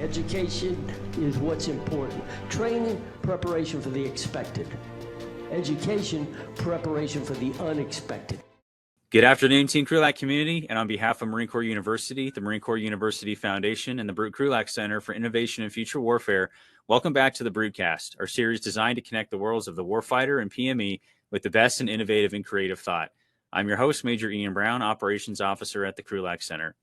Education is what's important. Training, preparation for the expected. Education, preparation for the unexpected. Good afternoon, Team Krulak community, and on behalf of Marine Corps University, the Marine Corps University Foundation, and the Krulak Center for Innovation and Future Warfare, welcome back to the Broodcast, our series designed to connect the worlds of the warfighter and PME with the best in innovative and creative thought. I'm your host, Major Ian Brown, Operations Officer at the Krulak Center.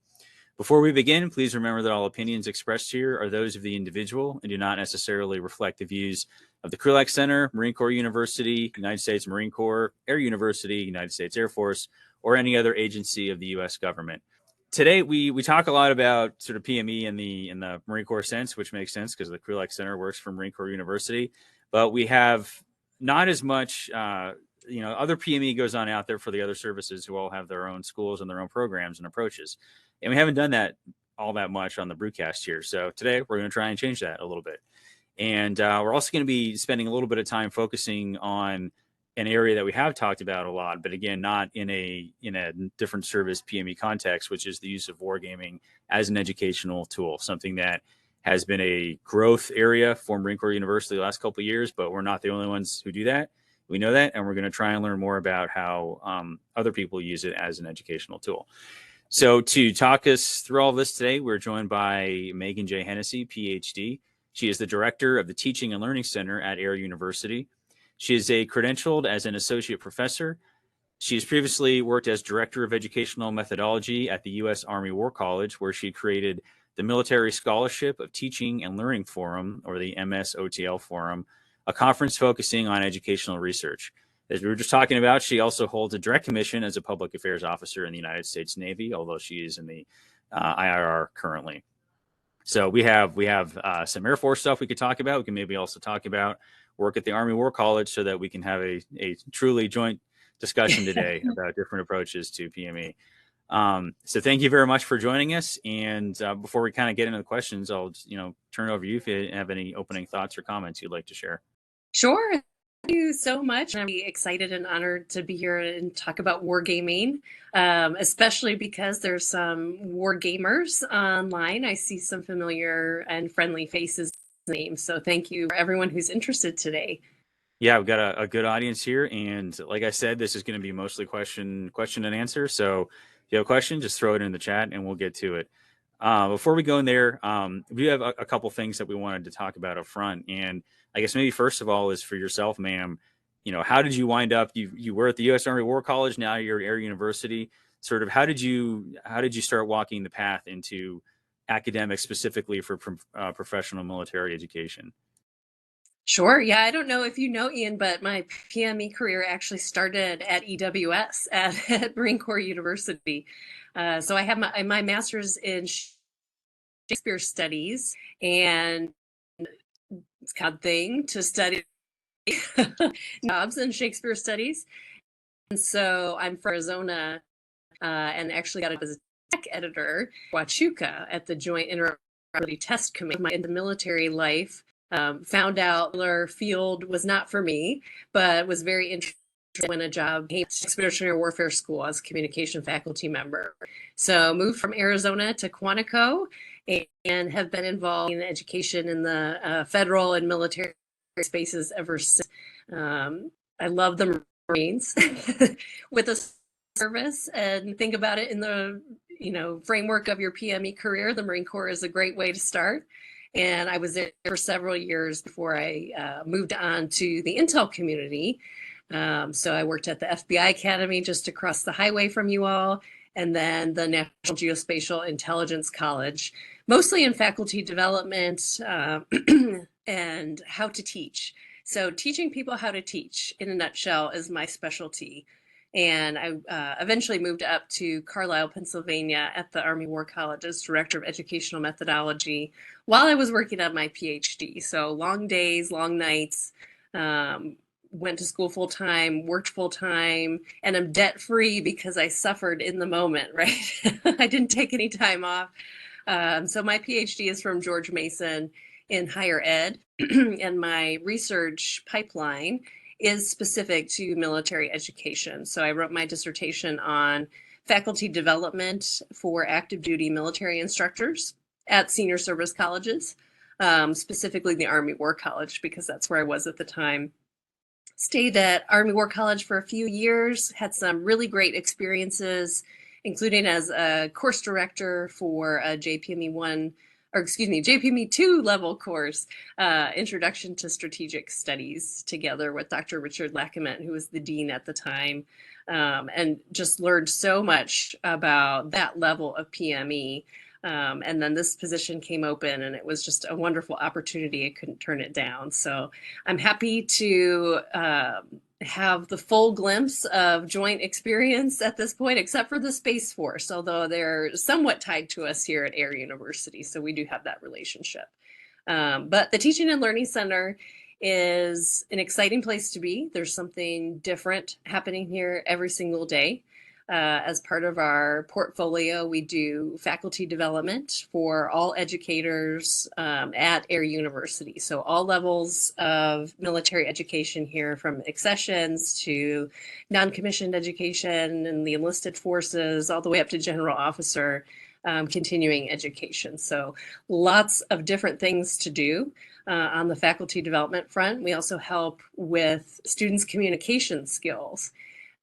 Before we begin, please remember that all opinions expressed here are those of the individual and do not necessarily reflect the views of the Krulak Center, Marine Corps University, United States Marine Corps, Air University, United States Air Force, or any other agency of the U.S. government. Today, we talk a lot about sort of PME in the Marine Corps sense, which makes sense because the Krulak Center works for Marine Corps University, but we have not as much, other PME goes on out there for the other services who all have their own schools and their own programs and approaches. And we haven't done that all that much on the broadcast here. So today we're going to try and change that a little bit. And we're also going to be spending a little bit of time focusing on an area that we have talked about a lot, but again, not in a different service PME context, which is the use of wargaming as an educational tool, something that has been a growth area for Marine Corps University the last couple of years, but we're not the only ones who do that. We know that, and we're going to try and learn more about how other people use it as an educational tool. So to talk us through all this today, we're joined by Megan J. Hennessey, Ph.D. She is the director of the Teaching and Learning Center at Air University. She is credentialed as an associate professor. She has previously worked as director of educational methodology at the U.S. Army War College, where she created the Military Scholarship of Teaching and Learning Forum, or the MSOTL Forum, a conference focusing on educational research. As we were just talking about, she also holds a direct commission as a public affairs officer in the United States Navy, although she is in the IRR currently. So we have some Air Force stuff we could talk about. We can maybe also talk about work at the Army War College so that we can have a truly joint discussion today about different approaches to PME. So thank you very much for joining us. And before we kind of get into the questions, I'll turn it over to you if you have any opening thoughts or comments you'd like to share. Sure. Thank you so much. I'm excited and honored to be here and talk about wargaming, especially because there's some war gamers online. I see some familiar and friendly faces names. So thank you for everyone who's interested today. Yeah, we've got a good audience here. And like I said, this is going to be mostly question and answer. So if you have a question, just throw it in the chat and we'll get to it. Before we go in there, we have a couple things that we wanted to talk about up front. And I guess maybe first of all is for yourself, ma'am, how did you wind up? You were at the U.S. Army War College. Now you're at Air University. Sort of how did you start walking the path into academics specifically for professional military education? Sure. Yeah, I don't know if you know, Ian, but my PME career actually started at EWS at Marine Corps University. So I have my master's in Shakespeare studies, and it's kind of thing to study jobs in Shakespeare studies. And so I'm from Arizona and actually got it as a tech editor, Huachuca, at the Joint Interoperability Test Committee. In the military life, found out the field was not for me, but was very interested when a job came to Expeditionary Warfare School as a communication faculty member. So moved from Arizona to Quantico and have been involved in education in the federal and military spaces ever since. I love the Marines with the service, and think about it in the framework of your PME career. The Marine Corps is a great way to start. And I was there for several years before I moved on to the intel community. So I worked at the FBI Academy just across the highway from you all, and then the National Geospatial Intelligence College, mostly in faculty development and how to teach. So teaching people how to teach, in a nutshell, is my specialty. And I eventually moved up to Carlisle, Pennsylvania at the Army War College as Director of Educational Methodology while I was working on my Ph.D. So long days, long nights, went to school full time, worked full time, and I'm debt free because I suffered in the moment, right? I didn't take any time off. So my PhD is from George Mason in higher ed, and my research pipeline is specific to military education. So I wrote my dissertation on faculty development for active duty military instructors at senior service colleges, specifically the Army War College, because that's where I was at the time. Stayed at Army War College for a few years, had some really great experiences, including as a course director for a JPME 2 level course, Introduction to Strategic Studies, together with Dr. Richard Lackament, who was the dean at the time, and just learned so much about that level of PME. And then this position came open, and it was just a wonderful opportunity. I couldn't turn it down. So I'm happy to have the full glimpse of joint experience at this point, except for the Space Force, although they're somewhat tied to us here at Air University. So we do have that relationship. But the Teaching and Learning Center is an exciting place to be. There's something different happening here every single day. As part of our portfolio, we do faculty development for all educators at Air University. So all levels of military education here, from accessions to non-commissioned education and the enlisted forces, all the way up to general officer continuing education. So lots of different things to do. On the faculty development front, we also help with students' communication skills.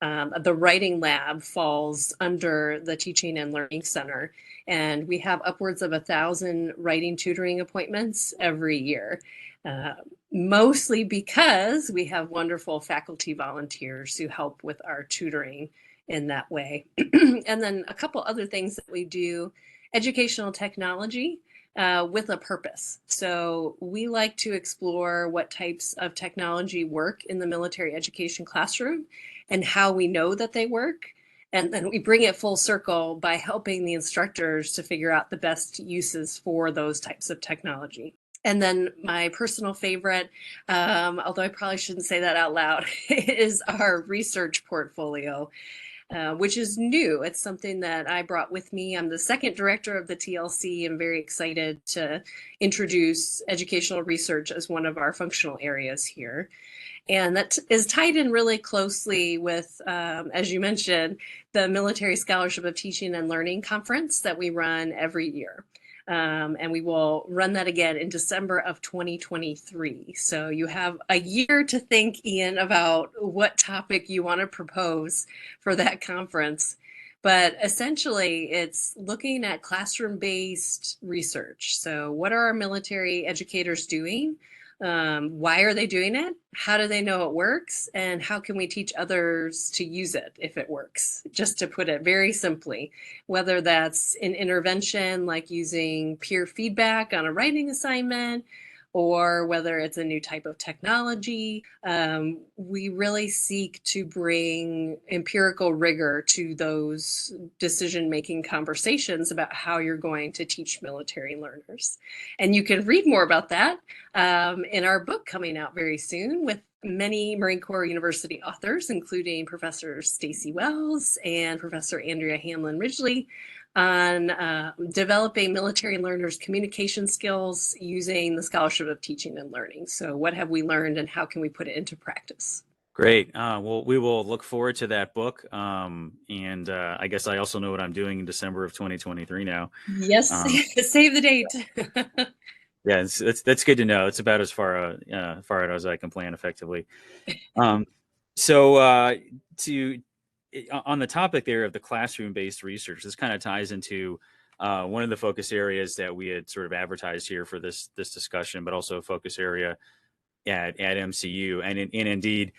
The writing lab falls under the Teaching and Learning Center, and we have upwards of 1,000 writing tutoring appointments every year, mostly because we have wonderful faculty volunteers who help with our tutoring in that way. And then a couple other things that we do: educational technology with a purpose. So we like to explore what types of technology work in the military education classroom and how we know that they work. And then we bring it full circle by helping the instructors to figure out the best uses for those types of technology. And then my personal favorite, although I probably shouldn't say that out loud, is our research portfolio, which is new. It's something that I brought with me. I'm the second director of the TLC. I'm very excited to introduce educational research as one of our functional areas here. And that is tied in really closely with, as you mentioned, the Military Scholarship of Teaching and Learning Conference that we run every year. And we will run that again in December of 2023. So you have a year to think, Ian, about what topic you want to propose for that conference. But essentially, it's looking at classroom-based research. So what are our military educators doing? Why are they doing it? How do they know it works? And how can we teach others to use it if it works? Just to put it very simply, whether that's an intervention like using peer feedback on a writing assignment, or whether it's a new type of technology, we really seek to bring empirical rigor to those decision-making conversations about how you're going to teach military learners. And you can read more about that in our book coming out very soon with many Marine Corps University authors, including Professor Stacy Wells and Professor Andrea Hanlon Ridgely, on developing military learners' communication skills using the Scholarship of Teaching and Learning. So what have we learned and how can we put it into practice? Great. Well, we will look forward to that book. And I guess I also know what I'm doing in December of 2023 now. Yes, save the date. Yeah, that's good to know. It's about as far out as I can plan effectively. So on the topic there of the classroom-based research, this kind of ties into one of the focus areas that we had sort of advertised here for this discussion, but also a focus area at MCU, and indeed,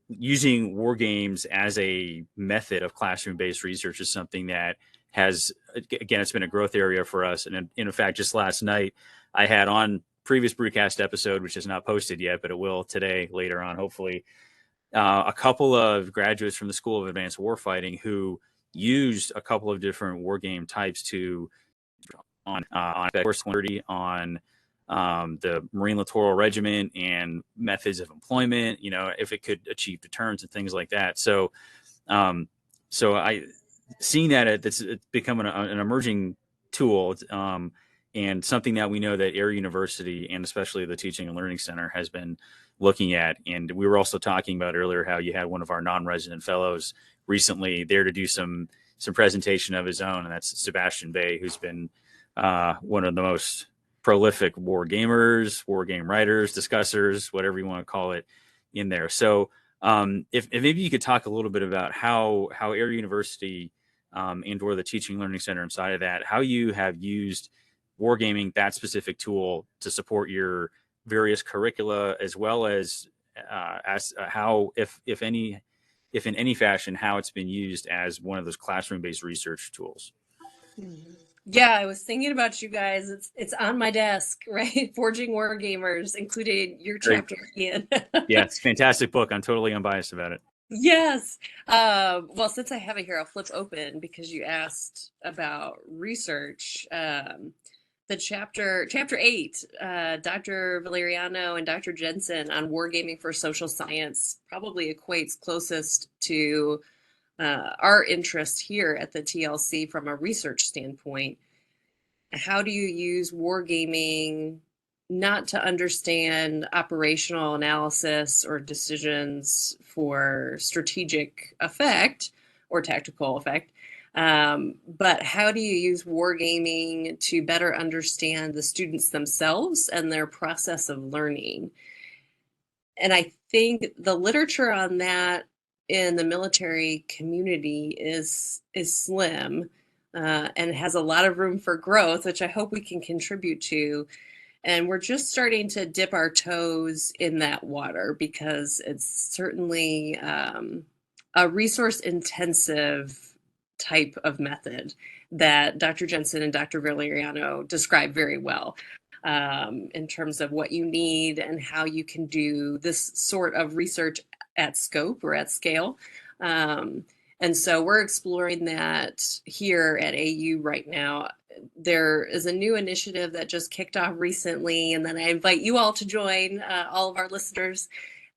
using war games as a method of classroom-based research is something that has, again, it's been a growth area for us. And in fact, just last night, I had on previous Brewcast episode, which is not posted yet, but it will today, later on, hopefully, a couple of graduates from the School of Advanced Warfighting who used a couple of different war game types to on the Marine Littoral Regiment and methods of employment, if it could achieve deterrence and things like that. So I seeing that it's become an emerging tool, and something that we know that Air University and especially the Teaching and Learning Center has been looking at. And we were also talking about earlier how you had one of our non-resident fellows recently there to do some presentation of his own, and that's Sebastian Bay, who's been one of the most prolific war gamers, war game writers, discussers, whatever you want to call it, in there. So, if maybe you could talk a little bit about how Air University and/or the Teaching Learning Center inside of that, how you have used wargaming, that specific tool, to support your various curricula, as well as how, if in any fashion, how it's been used as one of those classroom-based research tools. Mhm. Yeah, I was thinking about you guys. It's on my desk, right? Forging War Gamers, including your Great. chapter, Ian. Yeah, it's a fantastic book. I'm totally unbiased about it. Yes. Well, since I have it here, I'll flip open because you asked about research. The chapter 8, Dr. Valeriano and Dr. Jensen on wargaming for social science probably equates closest to our interest here at the TLC from a research standpoint. How do you use wargaming not to understand operational analysis or decisions for strategic effect or tactical effect, but how do you use wargaming to better understand the students themselves and their process of learning? And I think the literature on that in the military community is slim, and has a lot of room for growth, which I hope we can contribute to. And we're just starting to dip our toes in that water because it's certainly a resource intensive type of method that Dr. Jensen and Dr. Valeriano describe very well, in terms of what you need and how you can do this sort of research at scope or at scale. And so we're exploring that here at AU right now. There is a new initiative that just kicked off recently, and then I invite you all to join, all of our listeners,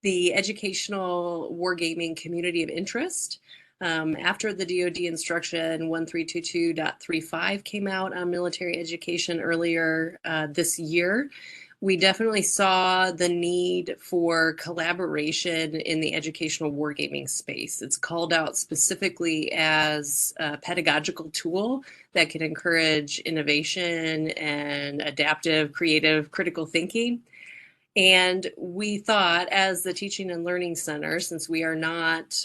the Educational Wargaming Community of Interest. After the DoD instruction 1322.35 came out on military education earlier this year, we definitely saw the need for collaboration in the educational wargaming space. It's called out specifically as a pedagogical tool that can encourage innovation and adaptive, creative, critical thinking. And we thought, as the Teaching and Learning Center, since we are not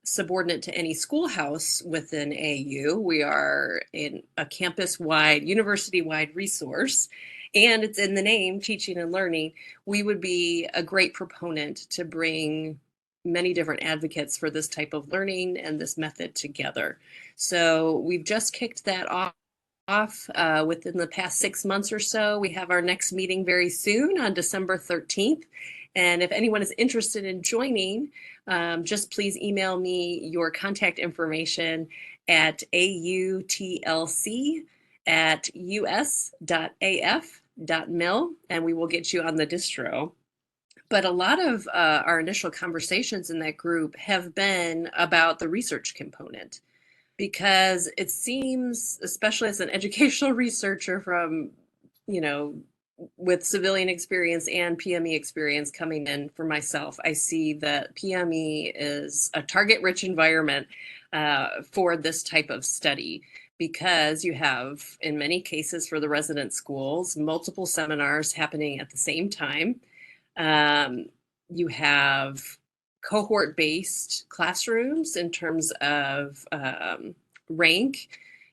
subordinate to any schoolhouse within AU, we are in a campus-wide, university-wide resource, and it's in the name, teaching and learning, we would be a great proponent to bring many different advocates for this type of learning and this method together. So we've just kicked that off within the past 6 months or so. We have our next meeting very soon on December 13th. And if anyone is interested in joining, just please email me your contact information at autlc@us.af.mil, and we will get you on the distro. But a lot of our initial conversations in that group have been about the research component, because it seems, especially as an educational researcher from, with civilian experience and PME experience coming in for myself, I see that PME is a target-rich environment for this type of study, because you have, in many cases for the resident schools, multiple seminars happening at the same time. You have cohort-based classrooms in terms of rank.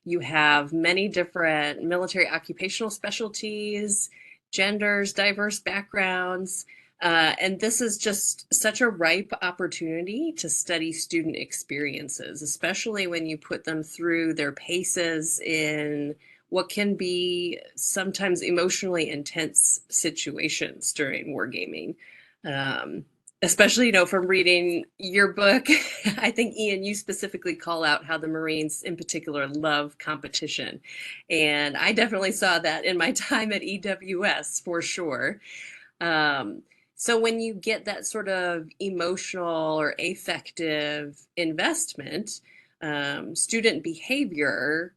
You have many different military occupational specialties, genders, diverse backgrounds, and this is just such a ripe opportunity to study student experiences, especially when you put them through their paces in what can be sometimes emotionally intense situations during wargaming. Especially, from reading your book, I think, Ian, you specifically call out how the Marines in particular love competition. And I definitely saw that in my time at EWS for sure. So when you get that sort of emotional or affective investment, student behavior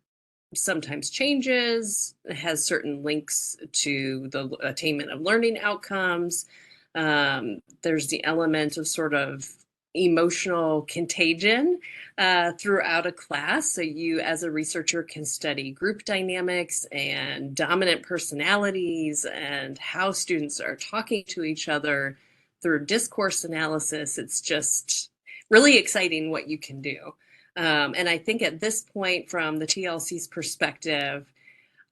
sometimes changes, has certain links to the attainment of learning outcomes. There's the element of sort of, emotional contagion throughout a class. So you as a researcher can study group dynamics and dominant personalities and how students are talking to each other through discourse analysis. It's just really exciting what you can do. And I think at this point, from the TLC's perspective,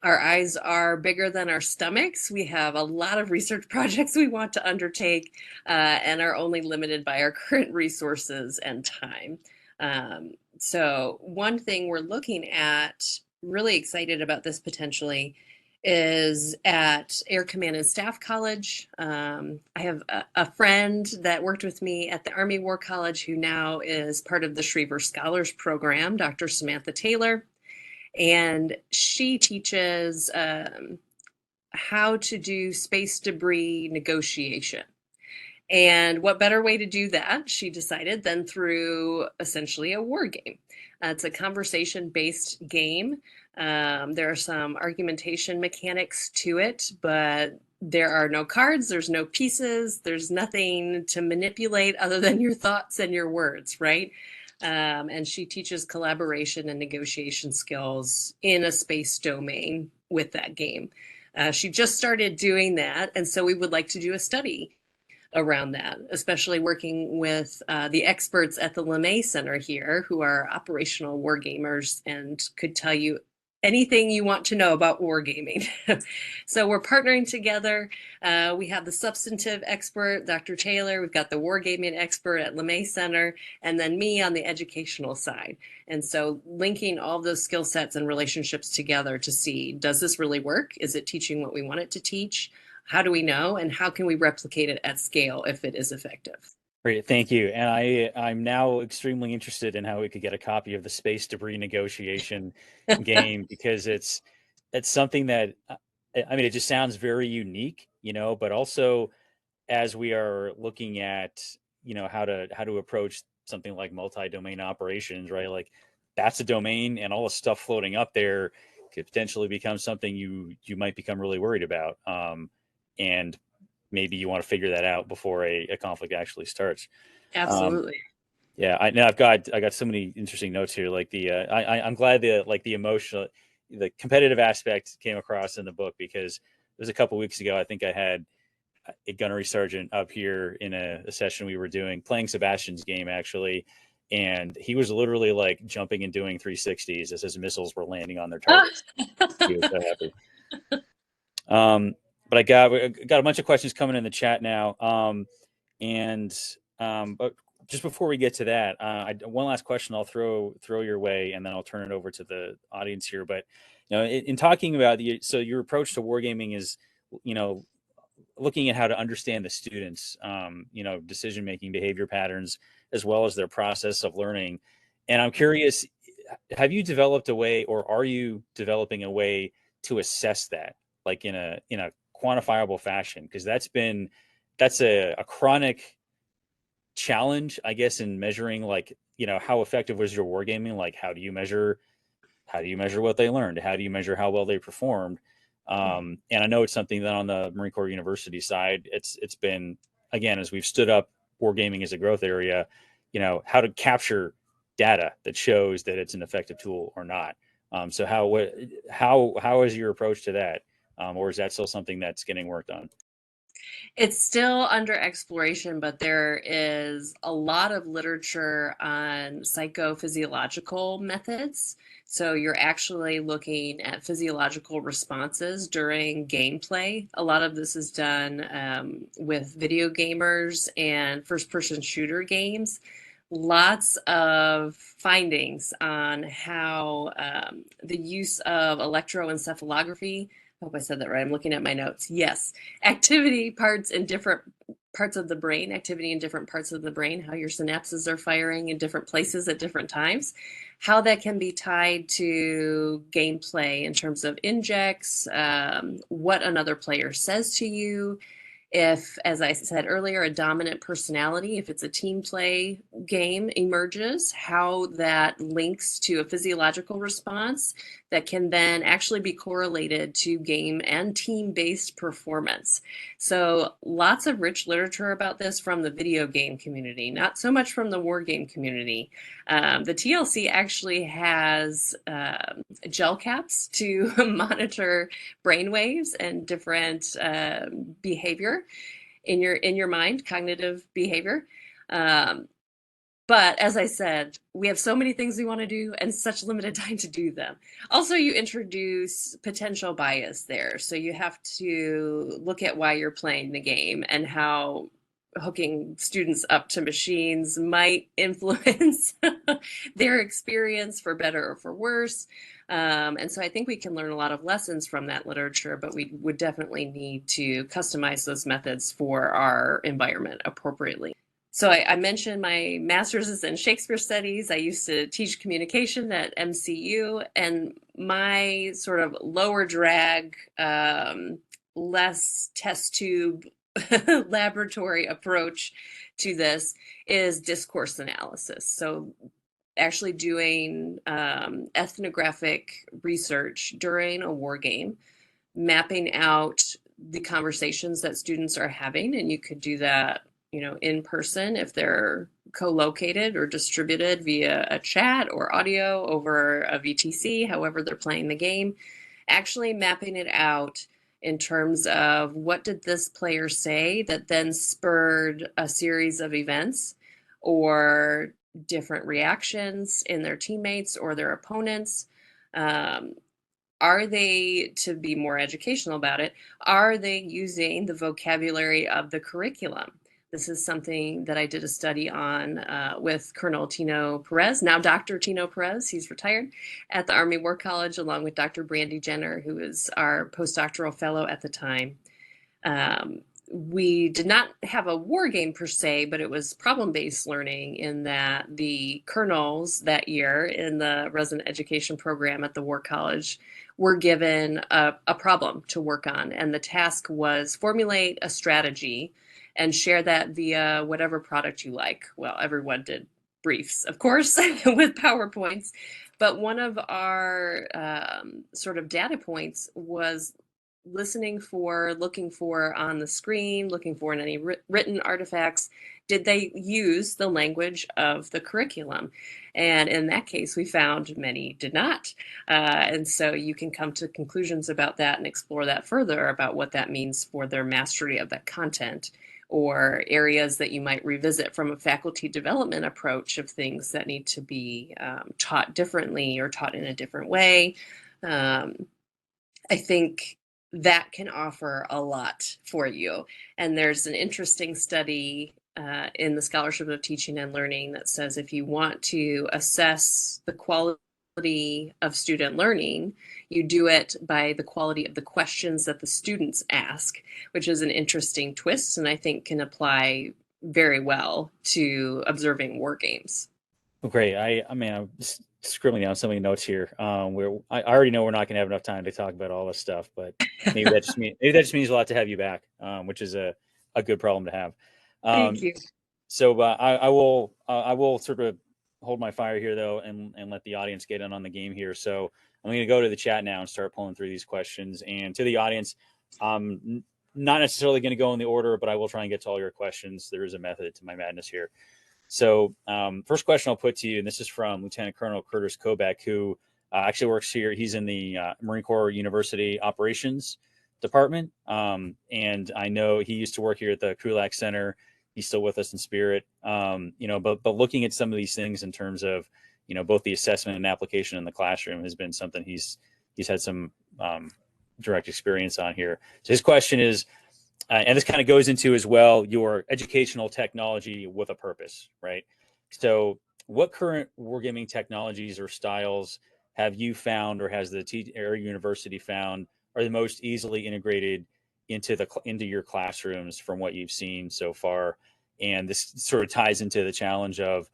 our eyes are bigger than our stomachs. We have a lot of research projects we want to undertake and are only limited by our current resources and time. So one thing we're looking at, really excited about this potentially, is at Air Command and Staff College. I have a friend that worked with me at the Army War College who now is part of the Schriever Scholars Program, Dr. Samantha Taylor. And she teaches how to do space debris negotiation. And what better way to do that, she decided, than through essentially a war game. It's a conversation-based game. There are some argumentation mechanics to it, but there are no cards, there's no pieces, there's nothing to manipulate other than your thoughts and your words, right? And she teaches collaboration and negotiation skills in a space domain with that game. She just started doing that, and so we would like to do a study around that, especially working with the experts at the LeMay Center here, who are operational wargamers and could tell you anything you want to know about wargaming. So we're partnering together. We have the substantive expert, Dr. Taylor. We've got the wargaming expert at LeMay Center, and then me on the educational side. And so linking all those skill sets and relationships together to see, does this really work? Is it teaching what we want it to teach? How do we know? And how can we replicate it at scale if it is effective? Great, thank you. And I'm now extremely interested in how we could get a copy of the space debris negotiation game, because it's something that, I mean, it just sounds very unique, but also as we are looking at, how to approach something like multi-domain operations, right? Like that's a domain, and all the stuff floating up there could potentially become something you might become really worried about. And maybe you want to figure that out before a conflict actually starts. Absolutely. Yeah, I got so many interesting notes here. Like I'm glad the emotional, the competitive aspect came across in the book, because it was a couple weeks ago. I think I had a gunnery sergeant up here in a session we were doing, playing Sebastian's game actually, and he was literally like jumping and doing 360s as his missiles were landing on their targets. He was so happy. But I got a bunch of questions coming in the chat now. But just before we get to that, one last question I'll throw your way, and then I'll turn it over to the audience here. But in talking about so your approach to wargaming is, looking at how to understand the students, decision making, behavior patterns, as well as their process of learning. And I'm curious, have you developed a way, or are you developing a way to assess that, like in a quantifiable fashion? Because that's a chronic challenge, I guess, in measuring, like, how effective was your wargaming? Like, how do you measure what they learned? How do you measure how well they performed? And I know it's something that on the Marine Corps University side, it's been, again, as we've stood up wargaming as a growth area, how to capture data that shows that it's an effective tool or not. So how is your approach to that? Or is that still something that's getting worked on? It's still under exploration, but there is a lot of literature on psychophysiological methods. So you're actually looking at physiological responses during gameplay. A lot of this is done with video gamers and first-person shooter games. Lots of findings on how the use of electroencephalography, I hope I said that right. I'm looking at my notes. Yes. Activity parts in different parts of the brain, activity in different parts of the brain, how your synapses are firing in different places at different times, how that can be tied to gameplay in terms of injects, what another player says to you. If, as I said earlier, a dominant personality, if it's a team play game emerges, how that links to a physiological response that can then actually be correlated to game and team-based performance. So lots of rich literature about this from the video game community, not so much from the war game community. The TLC actually has gel caps to monitor brain waves and different behavior in your mind, cognitive behavior. But as I said, we have so many things we want to do and such limited time to do them. Also, you introduce potential bias there. So you have to look at why you're playing the game and how hooking students up to machines might influence their experience for better or for worse. And so I think we can learn a lot of lessons from that literature, but we would definitely need to customize those methods for our environment appropriately. So I mentioned my master's is in Shakespeare studies. I used to teach communication at MCU, and my sort of lower drag, less test tube laboratory approach to this is discourse analysis. So actually doing ethnographic research during a war game, mapping out the conversations that students are having, and you could do that, you know, in person if they're co-located or distributed via a chat or audio over a VTC, however they're playing the game, actually mapping it out in terms of what did this player say that then spurred a series of events or different reactions in their teammates or their opponents. Are they, to be more educational about it, are they using the vocabulary of the curriculum? This is something that I did a study on with Colonel Tino Perez, now Dr. Tino Perez, he's retired, at the Army War College, along with Dr. Brandy Jenner, who is our postdoctoral fellow at the time. We did not have a war game per se, but it was problem-based learning in that the colonels that year in the resident education program at the War College were given a problem to work on. And the task was formulate a strategy and share that via whatever product you like. Well, everyone did briefs, of course, with PowerPoints. But one of our sort of data points was looking for on the screen, looking for in any written artifacts, did they use the language of the curriculum? And in that case, we found many did not. And so you can come to conclusions about that and explore that further about what that means for their mastery of that content, or areas that you might revisit from a faculty development approach of things that need to be taught differently or taught in a different way. I think that can offer a lot for you. And there's an interesting study in the Scholarship of Teaching and Learning that says if you want to assess the quality of student learning, you do it by the quality of the questions that the students ask, which is an interesting twist and I think can apply very well to observing war games. Well, great. I mean, I'm just scribbling down so many notes here. Where I already know we're not going to have enough time to talk about all this stuff, but maybe that just means a lot to have you back, which is a good problem to have. Thank you. So I will sort of hold my fire here though, and let the audience get in on the game here. So I'm going to go to the chat now and start pulling through these questions. And to the audience, not necessarily going to go in the order, but I will try and get to all your questions. There is a method to my madness here. So first question I'll put to you, and this is from Lieutenant Colonel Curtis Kobach, who actually works here. He's in the Marine Corps University Operations Department. And I know he used to work here at the Krulak Center. He's still with us in spirit. But looking at some of these things in terms of, both the assessment and application in the classroom has been something he's had some direct experience on here. So his question is, and this kind of goes into as well your educational technology with a purpose, right? So what current wargaming technologies or styles have you found, or has the university found, are the most easily integrated into your classrooms from what you've seen so far? And this sort of ties into the challenge of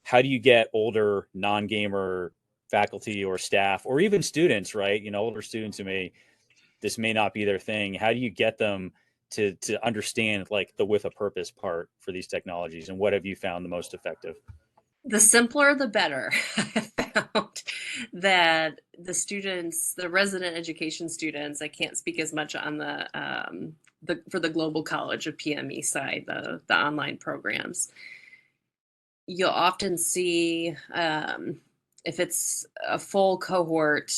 how do you get older non-gamer faculty or staff or even students, right? Older students who this may not be their thing. How do you get them to understand like the with a purpose part for these technologies, and what have you found the most effective? The simpler, the better. I have found that the students, the resident education students, I can't speak as much on for the global college of PME side, the online programs. You'll often see, if it's a full cohort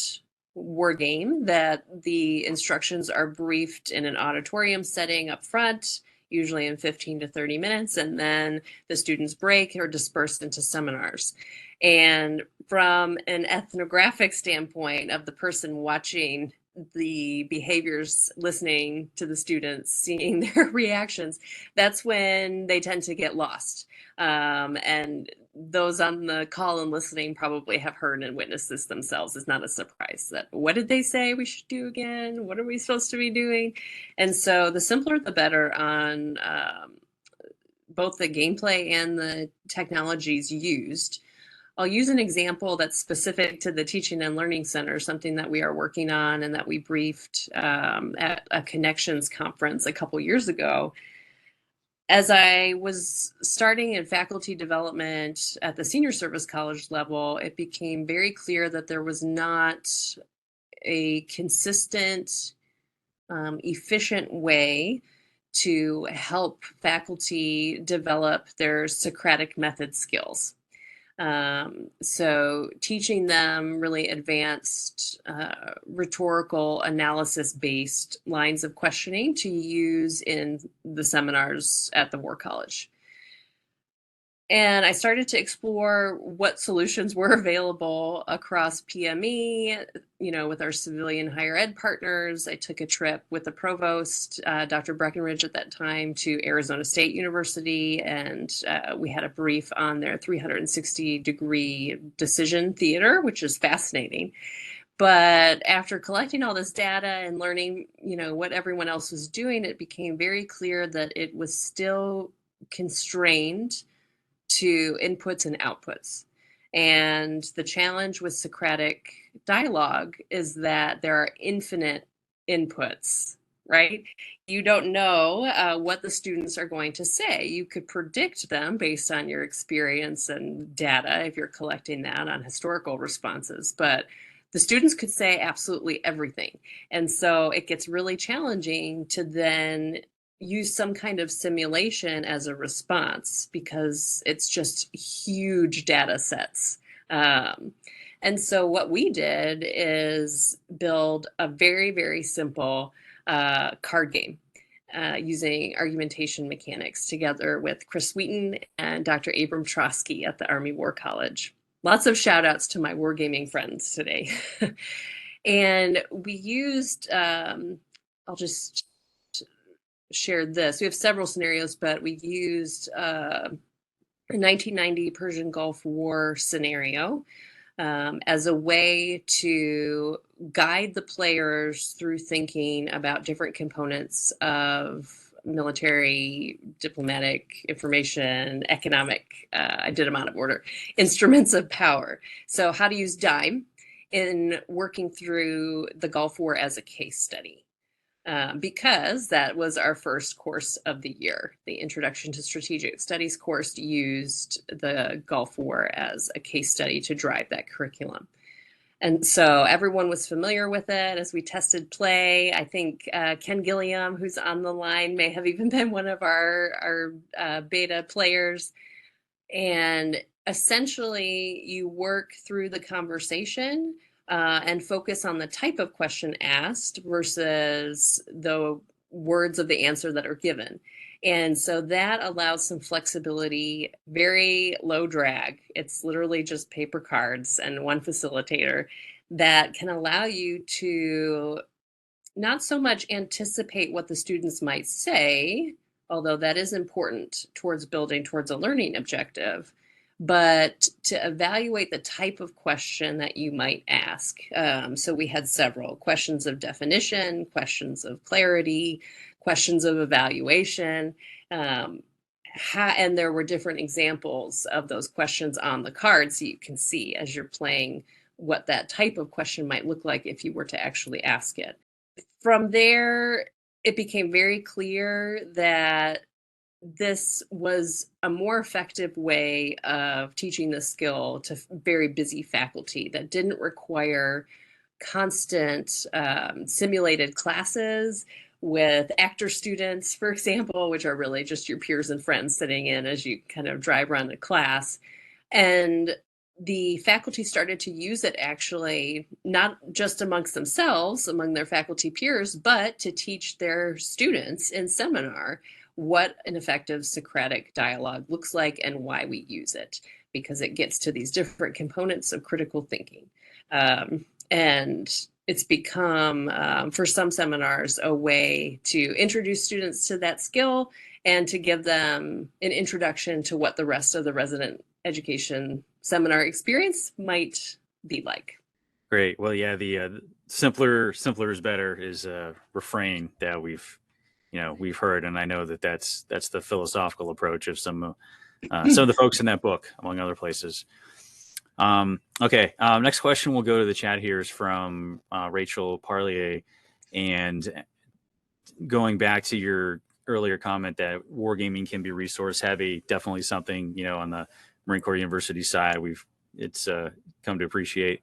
war game, that the instructions are briefed in an auditorium setting up front, usually in 15 to 30 minutes, and then the students break or dispersed into seminars. And from an ethnographic standpoint of the person watching the behaviors, listening to the students, seeing their reactions, that's when they tend to get lost. And those on the call and listening probably have heard and witnessed this themselves. It's not a surprise that, what did they say we should do again? What are we supposed to be doing? And so the simpler, the better on both the gameplay and the technologies used. I'll use an example that's specific to the Teaching and Learning Center, something that we are working on and that we briefed at a Connections conference a couple years ago. As I was starting in faculty development at the senior service college level, it became very clear that there was not a consistent, efficient way to help faculty develop their Socratic method skills. So teaching them really advanced rhetorical analysis-based lines of questioning to use in the seminars at the War College. And I started to explore what solutions were available across PME, with our civilian higher ed partners. I took a trip with the provost, Dr. Breckenridge at that time, to Arizona State University, and we had a brief on their 360-degree decision theater, which is fascinating. But after collecting all this data and learning, what everyone else was doing, it became very clear that it was still constrained to inputs and outputs. And the challenge with Socratic dialogue is that there are infinite inputs, right? You don't know what the students are going to say. You could predict them based on your experience and data if you're collecting that on historical responses, but the students could say absolutely everything. And so it gets really challenging to then use some kind of simulation as a response, because it's just huge data sets. And so what we did is build a very, very simple card game using argumentation mechanics together with Chris Wheaton and Dr. Abram Trotsky at the Army War College. Lots of shout outs to my wargaming friends today. And we used, I'll just share this. We have several scenarios, but we used a 1990 Persian Gulf War scenario as a way to guide the players through thinking about different components of military, diplomatic, information, economic, I did them out of order, instruments of power. So how to use DIME in working through the Gulf War as a case study. Because that was our first course of the year. The Introduction to Strategic Studies course used the Gulf War as a case study to drive that curriculum. And so everyone was familiar with it as we tested play. I think Ken Gilliam, who's on the line, may have even been one of our beta players. And essentially, you work through the conversation and focus on the type of question asked versus the words of the answer that are given. And so that allows some flexibility, very low drag. It's literally just paper cards and one facilitator that can allow you to not so much anticipate what the students might say, although that is important towards building towards a learning objective, but to evaluate the type of question that you might ask. So we had several questions of definition, questions of clarity, questions of evaluation, and there were different examples of those questions on the card, so you can see as you're playing what that type of question might look like if you were to actually ask it. From there, it became very clear that this was a more effective way of teaching the skill to very busy faculty that didn't require constant simulated classes with actor students, for example, which are really just your peers and friends sitting in as you kind of drive around the class. And the faculty started to use it actually, not just amongst themselves, among their faculty peers, but to teach their students in seminar what an effective Socratic dialogue looks like and why we use it, because it gets to these different components of critical thinking. And it's become, for some seminars, a way to introduce students to that skill and to give them an introduction to what the rest of the resident education seminar experience might be like. Great. Well, yeah, the simpler is better is a refrain that we've heard, and I know that that's the philosophical approach of some of the folks in that book, among other places. Okay. Next question we'll go to the chat here is from Rachel Parlier, and going back to your earlier comment that wargaming can be resource heavy, definitely something on the Marine Corps University side it's come to appreciate.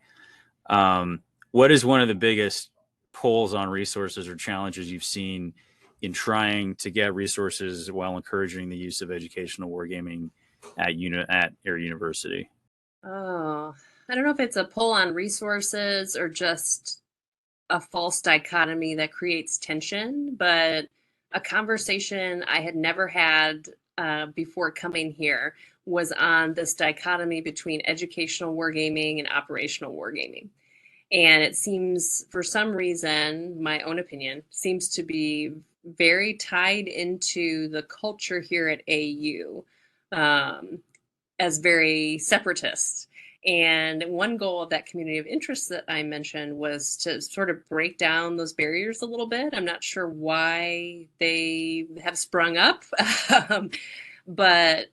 What is one of the biggest pulls on resources or challenges you've seen in trying to get resources while encouraging the use of educational wargaming at your university? Oh, I don't know if it's a pull on resources or just a false dichotomy that creates tension, but a conversation I had never had before coming here was on this dichotomy between educational wargaming and operational wargaming. And it seems, for some reason, my own opinion, seems to be very tied into the culture here at AU as very separatist. And one goal of that community of interest that I mentioned was to sort of break down those barriers a little bit. I'm not sure why they have sprung up, but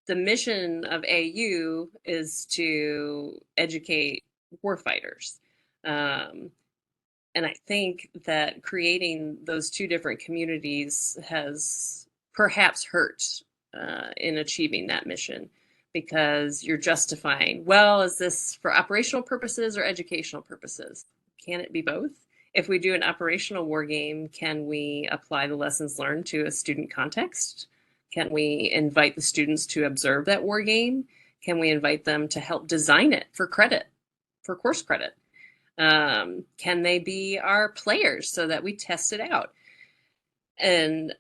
the mission of AU is to educate warfighters. And I think that creating those two different communities has perhaps hurt in achieving that mission, because you're justifying, well, is this for operational purposes or educational purposes? Can it be both? If we do an operational war game, can we apply the lessons learned to a student context? Can we invite the students to observe that war game? Can we invite them to help design it for credit, for course credit? Can they be our players so that we test it out? And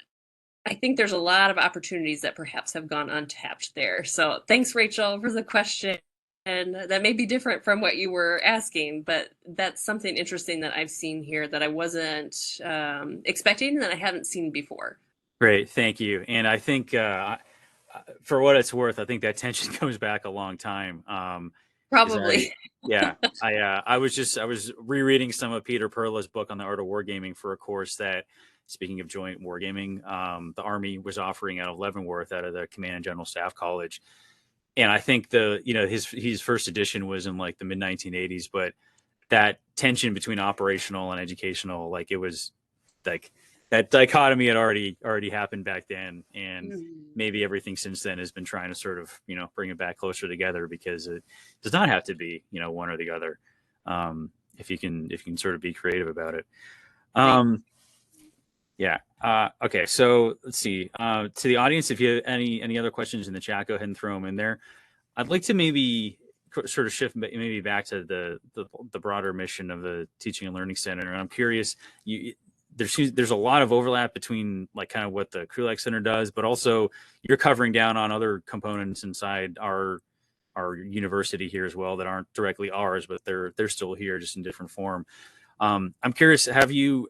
I think there's a lot of opportunities that perhaps have gone untapped there. So thanks, Rachel, for the question. And that may be different from what you were asking, but that's something interesting that I've seen here that I wasn't expecting and that I haven't seen before. Great, thank you. And I think, for what it's worth, I think that tension goes back a long time. Probably. I was rereading some of Peter Perla's book on the art of wargaming for a course that, speaking of joint wargaming, the Army was offering out of Leavenworth, out of the Command and General Staff College. And I think his first edition was in like the mid 1980s, but that tension between operational and educational, like it was like that dichotomy had already happened back then, and maybe everything since then has been trying to sort of bring it back closer together, because it does not have to be one or the other, if you can sort of be creative about it. Okay, so let's see, to the audience, if you have any other questions in the chat, go ahead and throw them in there. I'd like to maybe sort of shift maybe back to the broader mission of the Teaching and Learning Center, and I'm curious, there's a lot of overlap between like kind of what the Krulak Center does, but also you're covering down on other components inside our university here as well that aren't directly ours, but they're still here, just in different form. I'm curious, have you,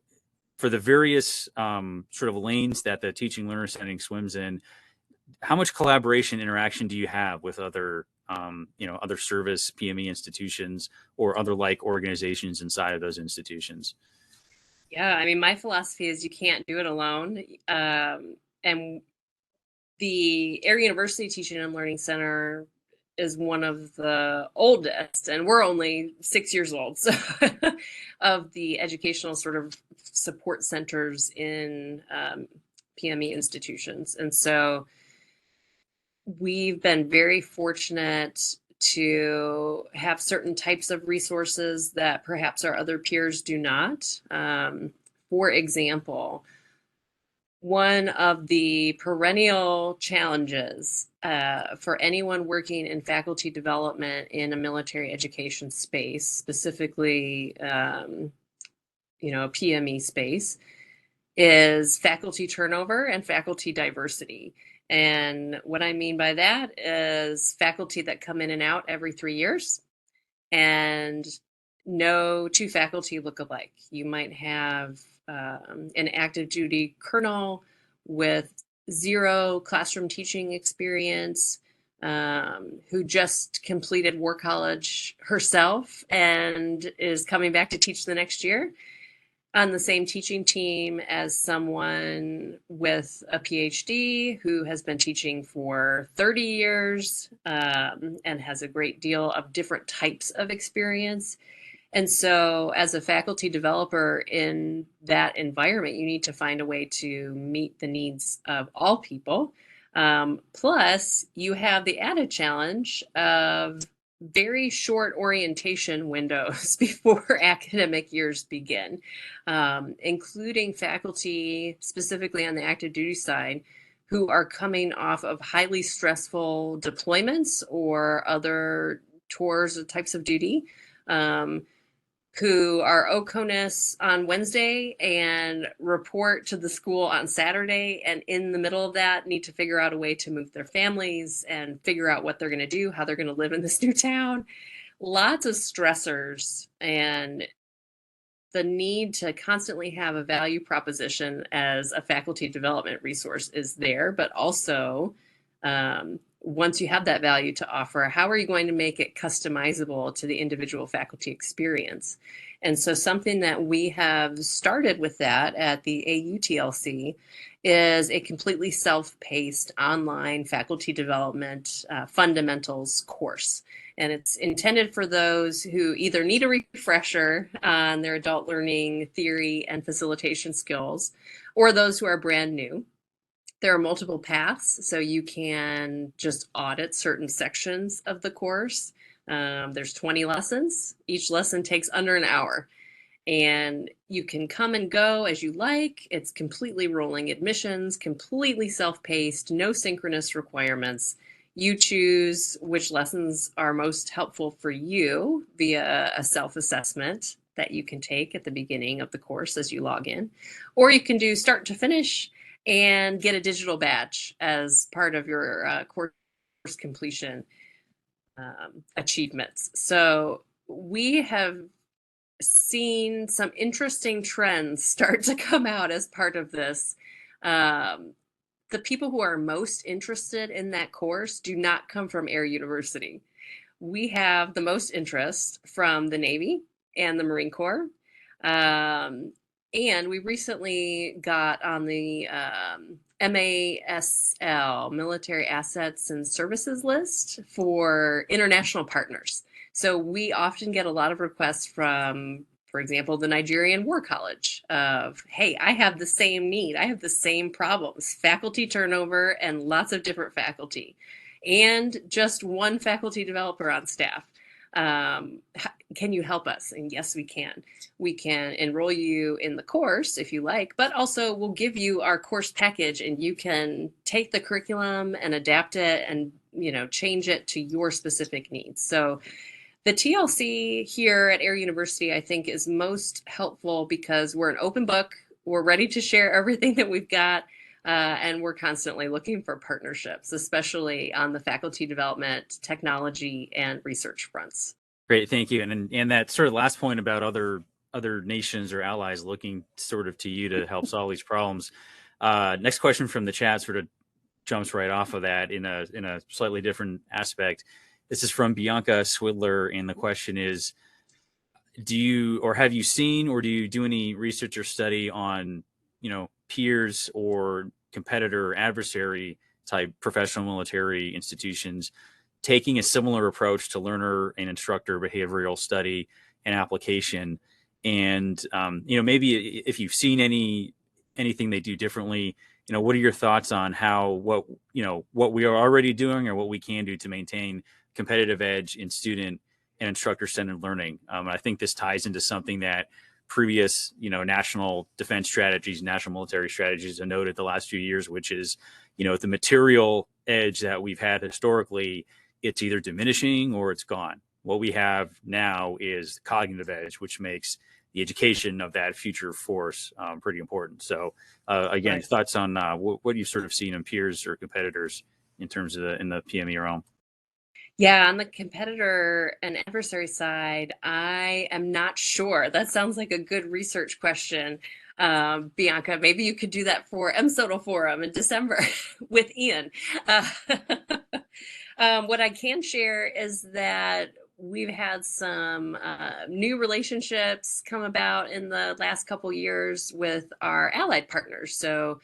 for the various sort of lanes that the Teaching Learner Center swims in, how much collaboration interaction do you have with other other service PME institutions or other like organizations inside of those institutions? Yeah, I mean, my philosophy is you can't do it alone. And the Air University Teaching and Learning Center is one of the oldest, and we're only 6 years old, so of the educational sort of support centers in PME institutions. And so we've been very fortunate to have certain types of resources that perhaps our other peers do not. For example, one of the perennial challenges for anyone working in faculty development in a military education space, specifically, a PME space, is faculty turnover and faculty diversity. And what I mean by that is faculty that come in and out every 3 years, and no two faculty look alike. You might have an active duty colonel with 0 classroom teaching experience, who just completed War College herself and is coming back to teach the next year, on the same teaching team as someone with a Ph.D. who has been teaching for 30 years and has a great deal of different types of experience. And so as a faculty developer in that environment, you need to find a way to meet the needs of all people. Plus, you have the added challenge of very short orientation windows before academic years begin, including faculty, specifically on the active duty side, who are coming off of highly stressful deployments or other tours or types of duty, who are OCONUS on Wednesday and report to the school on Saturday, and in the middle of that need to figure out a way to move their families and figure out what they're going to do, how they're going to live in this new town. Lots of stressors, and the need to constantly have a value proposition as a faculty development resource is there, but also once you have that value to offer, how are you going to make it customizable to the individual faculty experience? And so something that we have started with that at the AUTLC is a completely self-paced online faculty development fundamentals course. And it's intended for those who either need a refresher on their adult learning theory and facilitation skills, or those who are brand new. There are multiple paths, so you can just audit certain sections of the course. There's 20 lessons. Each lesson takes under an hour, and you can come and go as you like. It's completely rolling admissions, completely self-paced, no synchronous requirements. You choose which lessons are most helpful for you via a self-assessment that you can take at the beginning of the course as you log in, or you can do start to finish and get a digital badge as part of your course completion achievements. So we have seen some interesting trends start to come out as part of this. The people who are most interested in that course do not come from Air University. We have the most interest from the Navy and the Marine Corps. And we recently got on the MASL, Military Assets and Services list for international partners. So we often get a lot of requests from, for example, the Nigerian War College of, hey, I have the same need. I have the same problems, faculty turnover and lots of different faculty, and just one faculty developer on staff. Can you help us? And yes, we can. We can enroll you in the course if you like, but also we'll give you our course package, and you can take the curriculum and adapt it and, change it to your specific needs. So the TLC here at Air University, I think, is most helpful because we're an open book. We're ready to share everything that we've got. And we're constantly looking for partnerships, especially on the faculty development, technology, and research fronts. Great, thank you. And that sort of last point about other nations or allies looking sort of to you to help solve these problems. Next question from the chat sort of jumps right off of that in a slightly different aspect. This is from Bianca Swidler, and the question is, do you do any research or study on, peers or competitor or adversary type professional military institutions taking a similar approach to learner and instructor behavioral study and application. And maybe if you've seen anything they do differently, what are your thoughts on what we are already doing or what we can do to maintain competitive edge in student and instructor-centered learning? I think this ties into something that previous, national defense strategies, national military strategies have noted the last few years, which is, the material edge that we've had historically, it's either diminishing or it's gone. What we have now is cognitive edge, which makes the education of that future force pretty important. So again, Right. thoughts on what you've sort of seen in peers or competitors in terms of in the PME realm? Yeah, on the competitor and adversary side, I am not sure. That sounds like a good research question. Bianca, maybe you could do that for MSOTL Forum in December with Ian. Uh, what I can share is that we've had some new relationships come about in the last couple years with our allied partners. So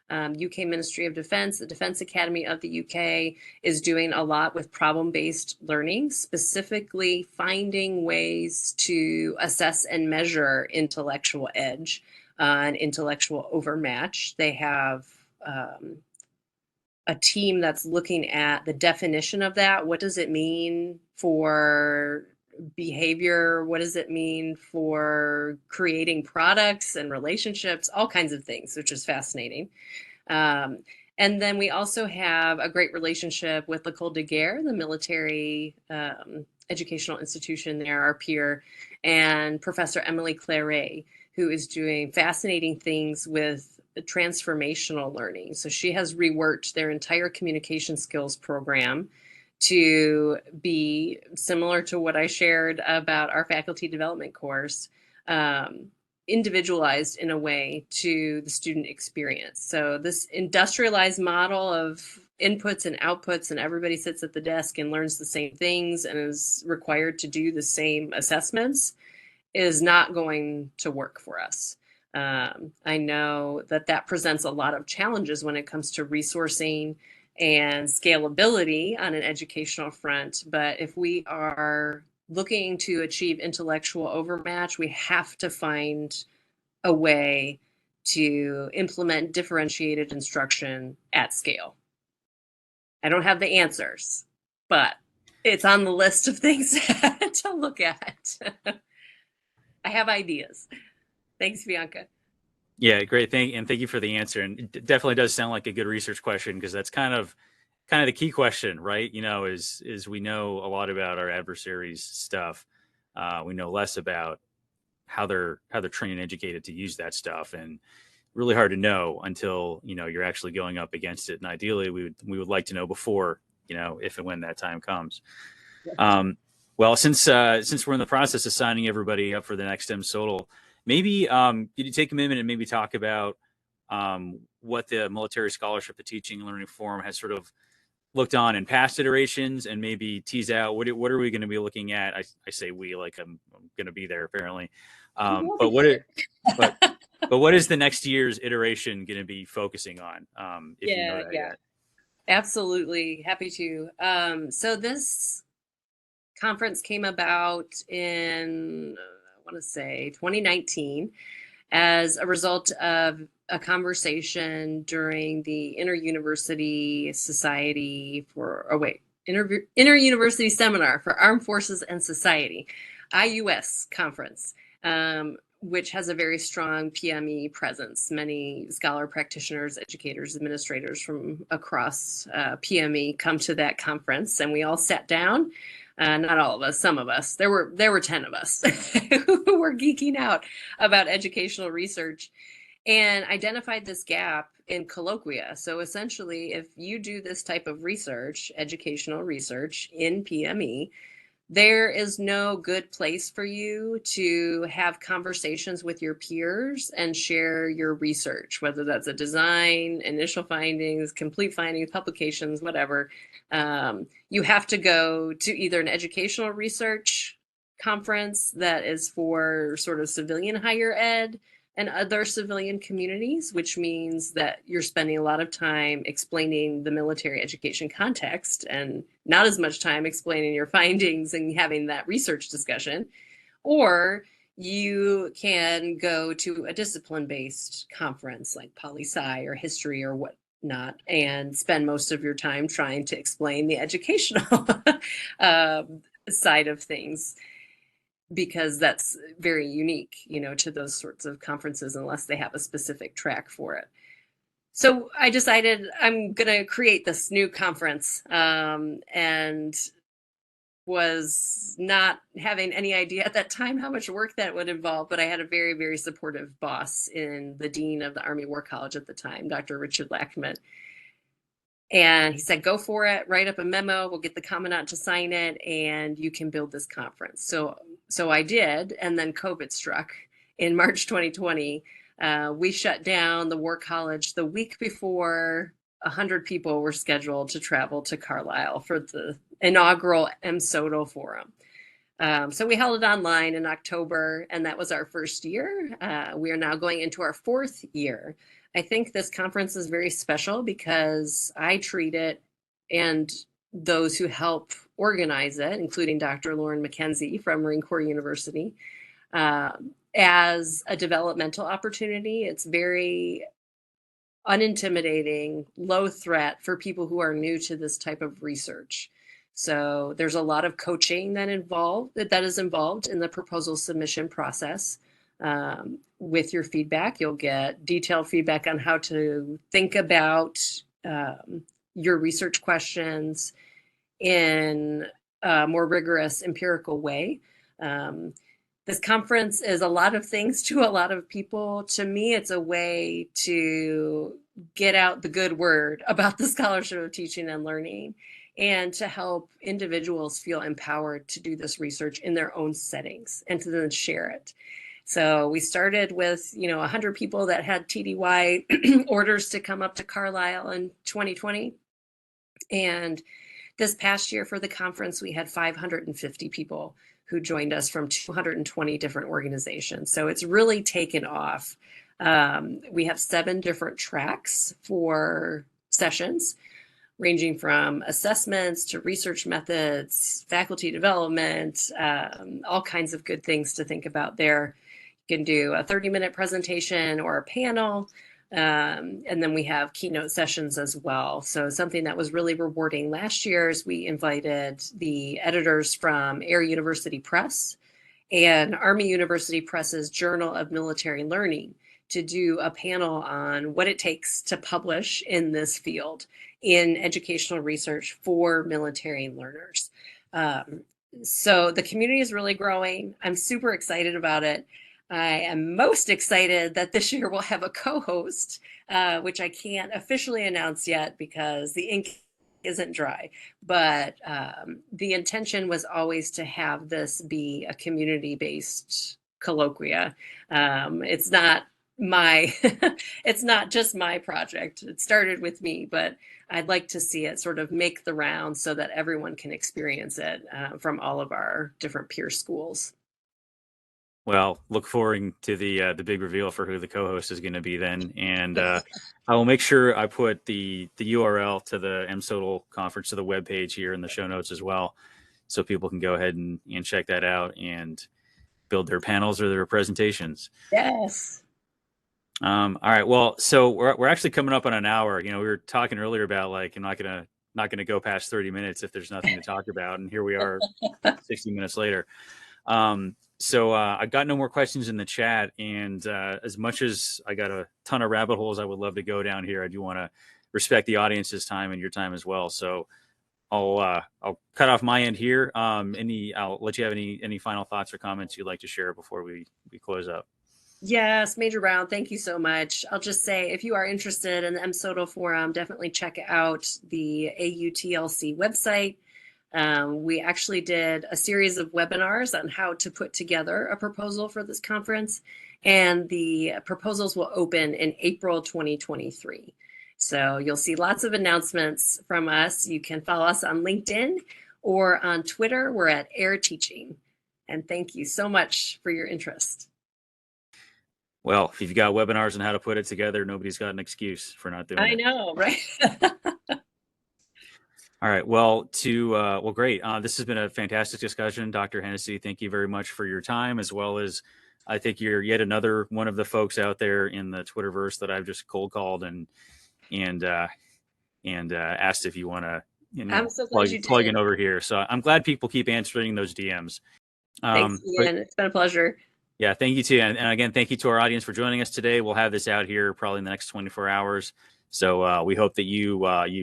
UK Ministry of Defense, the Defense Academy of the UK is doing a lot with problem-based learning, specifically finding ways to assess and measure intellectual edge and intellectual overmatch. They have a team that's looking at the definition of that. What does it mean for behavior? What does it mean for creating products and relationships? All kinds of things, which is fascinating. And then we also have a great relationship with l'École de Guerre, the military educational institution there, our peer, and Professor Emily Claret, who is doing fascinating things with transformational learning. So she has reworked their entire communication skills program to be similar to what I shared about our faculty development course, individualized in a way to the student experience. So this industrialized model of inputs and outputs and everybody sits at the desk and learns the same things and is required to do the same assessments is not going to work for us. I know that presents a lot of challenges when it comes to resourcing and scalability on an educational front. But if we are looking to achieve intellectual overmatch, we have to find a way to implement differentiated instruction at scale. I don't have the answers, but it's on the list of things to look at. I have ideas. Thanks, Bianca. Yeah, great. Thank you for the answer. And it definitely does sound like a good research question, because that's kind of the key question, right? Is we know a lot about our adversaries' stuff. We know less about how they're trained and educated to use that stuff, and really hard to know until you're actually going up against it. And ideally, we would like to know before, if and when that time comes. Well, since we're in the process of signing everybody up for the next MSOTL, maybe could you take a minute and maybe talk about what the Military Scholarship to Teaching and Learning Forum has sort of looked on in past iterations, and maybe tease out what are we going to be looking at? I say we, like I'm going to be there apparently. But what is the next year's iteration going to be focusing on? If you know that yet. Absolutely. Happy to. So this conference came about in, I want to say 2019, as a result of a conversation during the Inter-University Seminar for Armed Forces and Society, IUS conference, which has a very strong PME presence. Many scholar practitioners, educators, administrators from across PME come to that conference, and we all sat down. Not all of us, some of us. There were 10 of us who were geeking out about educational research and identified this gap in colloquia. So essentially, if you do this type of research, educational research in PME, there is no good place for you to have conversations with your peers and share your research, whether that's a design, initial findings, complete findings, publications, whatever. You have to go to either an educational research conference that is for sort of civilian higher ed and other civilian communities, which means that you're spending a lot of time explaining the military education context and not as much time explaining your findings and having that research discussion. Or you can go to a discipline-based conference like poli-sci or history or whatnot and spend most of your time trying to explain the educational side of things, because that's very unique, to those sorts of conferences unless they have a specific track for it. So I decided I'm going to create this new conference, and was not having any idea at that time how much work that would involve, but I had a very, very supportive boss in the dean of the Army War College at the time, Dr. Richard Lackman. And he said, go for it, write up a memo, we'll get the commandant to sign it, and you can build this conference. So I did, and then COVID struck in March 2020. We shut down the War College the week before 100 people were scheduled to travel to Carlisle for the inaugural MSOTL Forum. So we held it online in October, and that was our first year. We are now going into our fourth year. I think this conference is very special because I treat it, and those who help organize it, including Dr. Lauren McKenzie from Marine Corps University, as a developmental opportunity. It's very unintimidating, low threat for people who are new to this type of research. So there's a lot of coaching that is involved in the proposal submission process. With your feedback, you'll get detailed feedback on how to think about your research questions in a more rigorous empirical way. This conference is a lot of things to a lot of people. To me, it's a way to get out the good word about the scholarship of teaching and learning, and to help individuals feel empowered to do this research in their own settings and to then share it. So we started with 100 people that had TDY orders to come up to Carlisle in 2020. And this past year for the conference, we had 550 people who joined us from 220 different organizations. So it's really taken off. We have 7 different tracks for sessions, ranging from assessments to research methods, faculty development, all kinds of good things to think about there. You can do a 30-minute presentation or a panel, and then we have keynote sessions as well. So something that was really rewarding last year is we invited the editors from Air University Press and Army University Press's Journal of Military Learning to do a panel on what it takes to publish in this field in educational research for military learners. So the community is really growing. I'm super excited about it. I am most excited that this year we'll have a co-host, which I can't officially announce yet because the ink isn't dry. But the intention was always to have this be a community-based colloquia. It's not it's not just my project. It started with me, but I'd like to see it sort of make the round so that everyone can experience it from all of our different peer schools. Well, look forward to the big reveal for who the co-host is going to be then, and I will make sure I put the URL to the MSOTL conference to the webpage here in the show notes as well, so people can go ahead and check that out and build their panels or their presentations. Yes. All right. Well, so we're actually coming up on an hour. We were talking earlier about I'm not gonna go past 30 minutes if there's nothing to talk about, and here we are, 60 minutes later. So I got no more questions in the chat, and as much as I got a ton of rabbit holes I would love to go down here, I do want to respect the audience's time and your time as well. So I'll cut off my end here. I'll let you have any final thoughts or comments you'd like to share before we close up. Yes, Major Brown, thank you so much. I'll just say, if you are interested in the MSOTL Forum, definitely check out the AUTLC website. We actually did a series of webinars on how to put together a proposal for this conference, and the proposals will open in April 2023. So you'll see lots of announcements from us. You can follow us on LinkedIn or on Twitter. We're at Air Teaching. And thank you so much for your interest. Well, if you've got webinars on how to put it together, nobody's got an excuse for not doing it. I know, right? All right. Well, great. This has been a fantastic discussion, Dr. Hennessey. Thank you very much for your time, as well as I think you're yet another one of the folks out there in the Twitterverse that I've just cold called and asked if you want to I'm so glad you plug did. in over here. So I'm glad people keep answering those DMs. Thanks, Ian. It's been a pleasure. Yeah, thank you too. And again, thank you to our audience for joining us today. We'll have this out here probably in the next 24 hours. So we hope that you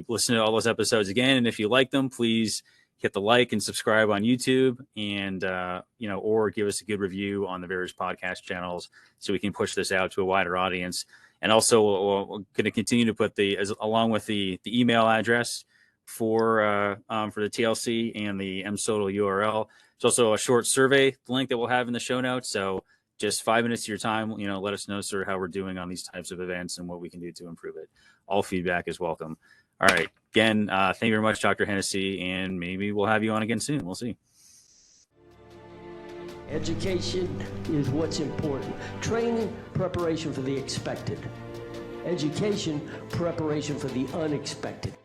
listen to all those episodes again. And if you like them, please hit the like and subscribe on YouTube and, or give us a good review on the various podcast channels so we can push this out to a wider audience. And also we're going to continue to put along with the email address for the TLC and the MSOTL URL. It's also a short survey link that we'll have in the show notes. So just 5 minutes of your time, let us know sort of how we're doing on these types of events and what we can do to improve it. All feedback is welcome. All right. Again, thank you very much, Dr. Hennessey, and maybe we'll have you on again soon. We'll see. Education is what's important. Training, preparation for the expected. Education, preparation for the unexpected.